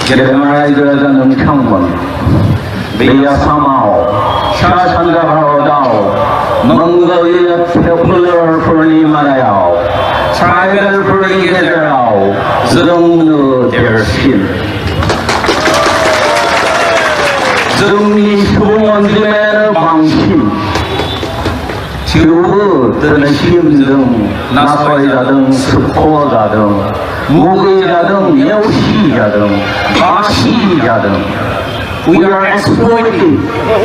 गेदेमा रायजो राजा नोंथांमोन बे आसामाव सा सानजा भारताव मंगोलिया फोलेरफोरनि मादायाव ट्राइबेलफोरनि गेजेराव जोंनो देरसिन जोंनि सुबुं अनजिमायानो बांसिन थेवबो दिनैसिम जों नासयजादों सोबख'जादों मुगैजादों नेवसिजादों बासिजादों We are exploited,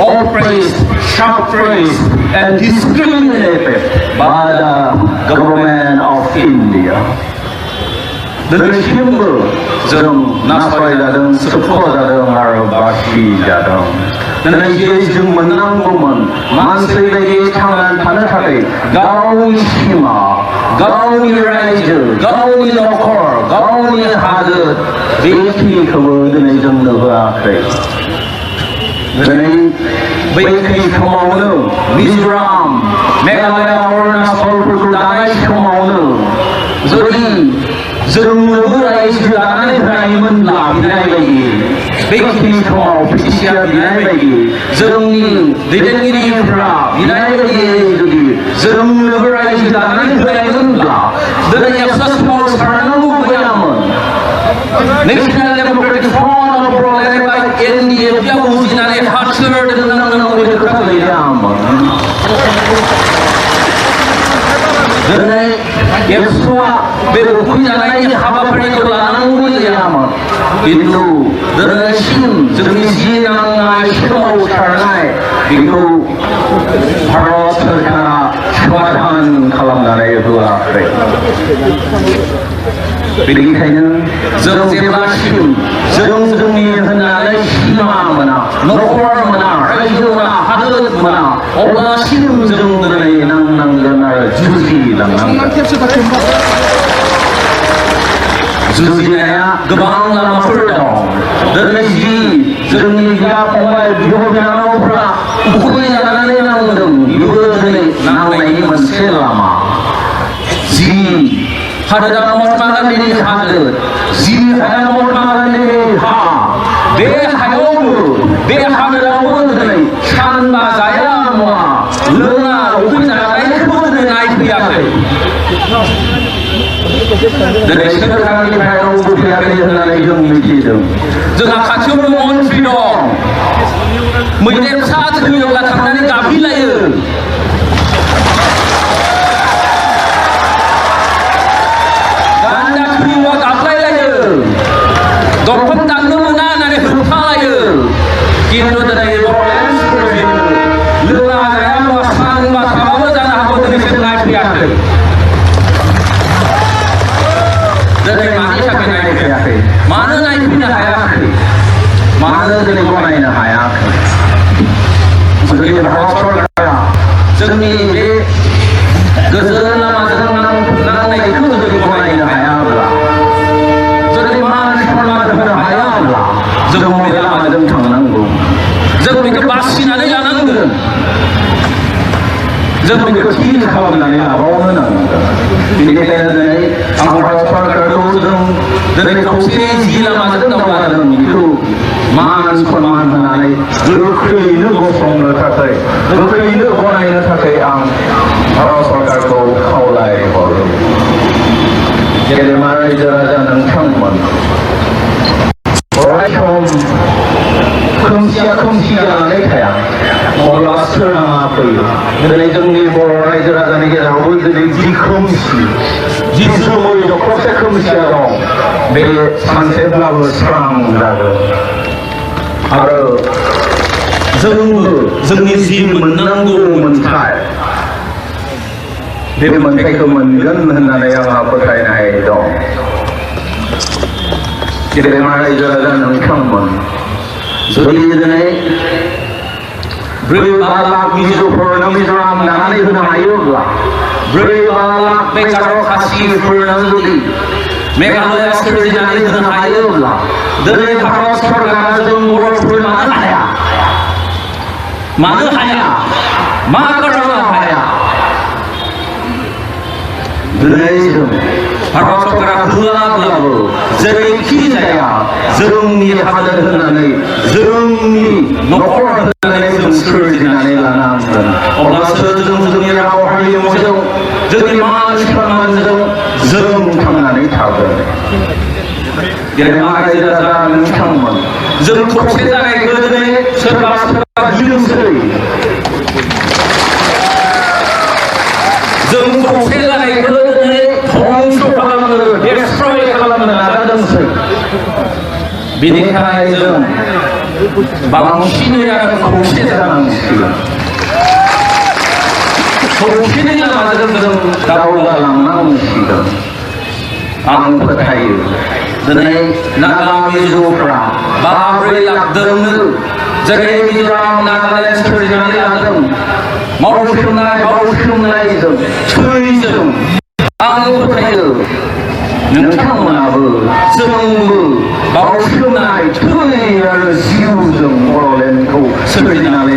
oppressed, suppressed and discriminated by the government of India. दिनैसिमबो जों नासयजादों सोबख'जादों आरो बासिजादों दिनै जे जों मोननांगौमोन मानसि बायदि थांनानै थानो थाखाय गावनि सिमा गावनि रायजो गावनि नखर गावनि हादोर बेखिनिखौबो दिनै जोंनो होआखै दिनै बैखिनि समावनो मिज'राम मेघालय अरुणाचलफोरखौ दानाय समावनो जुदि जोंनोबो रायजो दानानै होनायमोनब्ला बिनाय बायदि बेखिनि समाव पिटिसिया बिनाय बायदि जोंनि दैदेनगिरिफोरा बिनाय बायदि जुदि जोंनोबो रायजो दानानै होनायमोनब्ला दिनै एक्सारसाइज खालामनांगौ गैयामोन national democratic front of progress एनडिएफआ बुजिनानै हाथियार दोननांगौ बे खोथा गैयामोन दिनै एक्स'आ बे रुखुंजानायनि हाबाफारिखौ लानांगौ गैयामोन खिन्थु दिनैसिम जोंनि जि नांनाय सोमावसारनाय बेखौ भारत सोरखारा समाधान खालामनानै होआखै बेनिखायनो जों जेब्लासिम जों जोंनि होननानै सिमा मोना नखर मोना रायजो मोना हादोर मोना अब्लासिम जों दिनै नांनांगोन आरो जुजिलांनांगोन जुजिनाया गोबां लामाफोर दं दिनै जि जोंनि बिदा फंबाय बिब' बिनानावफ्रा उखुमै जानानै नांदों बेबो दिनै नांनायनि मोनसे लामा जि हादोरा महात्मा गान्धीनि हादोर जि हाया महात्मा गान्धीनि हा बे हायावबो बे हादोरावबो दिनै सानबा जाया मुवा लोङा उखै जानायखौबो दिनै नायफैयाखै दिनै सोरखारनिफ्राय रावबो फैयाखै होननानै जों मिथिदों जोंहा खाथियावनो मन्त्रि दं मैदेर फिसा थैयोब्ला थांनानै गाबहैलायो गान्दा थैयोब्ला गाबलायलायो दंफां दाननो मोना होननानै होबथालायो खिन्थु दिनै लोङा जाया मुवा सानबा थाबाबो जानो हागौ दिनैसिम नायफैयाखै दिनै मानि थाखाय नायफैयाखै मानो नायफैनो हायाखै मानो दिनै गनायनो हायाखै जुदि भारत सरकारा जोंनि बे गोजोन लामाजों नांनायखौ जुदि गनायनो हायाब्ला जुदि मान सनमान होनो हायाब्ला जों बबे लामाजों थांनांगौ जों बेखौ बासिनानै लानांगोन जों बेखौ थि खालामनानै लाबावनो नांगोन बेनिखायनो दिनै आं भारत सरकारखौ जों दिनै खौसे जि लामाजों दावगादों बेखौ मान सनमान होनानै गोख्रैनो गसंनो थाखाय गोख्रैनो गनायनो थाखाय आं भारत सरकारखौ खावलायहरो गेदेमा रायजो राजा नोंथांमोन अराय सम खोमसिया खोमसि जानानै थाया अब्ला सोराङा फैयो दिनै जोंनि बर' रायजो राजानि गेजेरावबो दिनै जि खोमसि जि जोमै दखरसे खोमसिया दं बे सानसेब्लाबो स्रां जागोन आरो जोंबो जोंनि जि मोननांगौ मोन्थाय बे मोन्थायखौ मोनगोन होननानै आंहा फोथायनाय दं गेदेमा रायजो राजा नोंथांमोन जुदि दिनै 4-5 लाख मिज'फोरनो मिज'राम दानानै होनो हायोब्ला 4-5 लाख बेकार खासिफोरनो जुदि मेघालया सोरजिनानै होनो हायोब्ला दिनै भारत सरकारा जों बर'फोर मानो हाया मा कारनाव हाया दिनै जों भारत सरकारा होआब्लाबो जेरैखि जाया जोंनि हादोर होननानै जोंनि न'खर होननानै जों सोरजिनानै लानांगोन अब्लासो जों जोंनि राव हारिमुजों जोंनि मान सन्मानजों जों थांनानै थागोन गेदेमा रायजो राजा नोंथांमोन जों खौसे जानायखौ दिनै सोरबा सोरबा गिदोंसै जों खौसे जानायखौ दिनै धंस खालामनो डेस्ट्रय खालामनो नाजादोंसै बेनिखायनो जों बांसिनै आरो खौसे जानांसिगोन खौसेनि लामाजों जों दावगालांनांसिगोन आं फोथायो दिनै नागा मिज'फ्रा 4 लाखजोंनो जेरै मिज'राम नागालेण्ड सोरजिनानै लादों बावसोमनायजों थैजों आं फोथायो नोंथांमोनाबो जोंबो बावसोमनाय थै आरो जिउजों बर'लेण्डखौ सोरजिनानै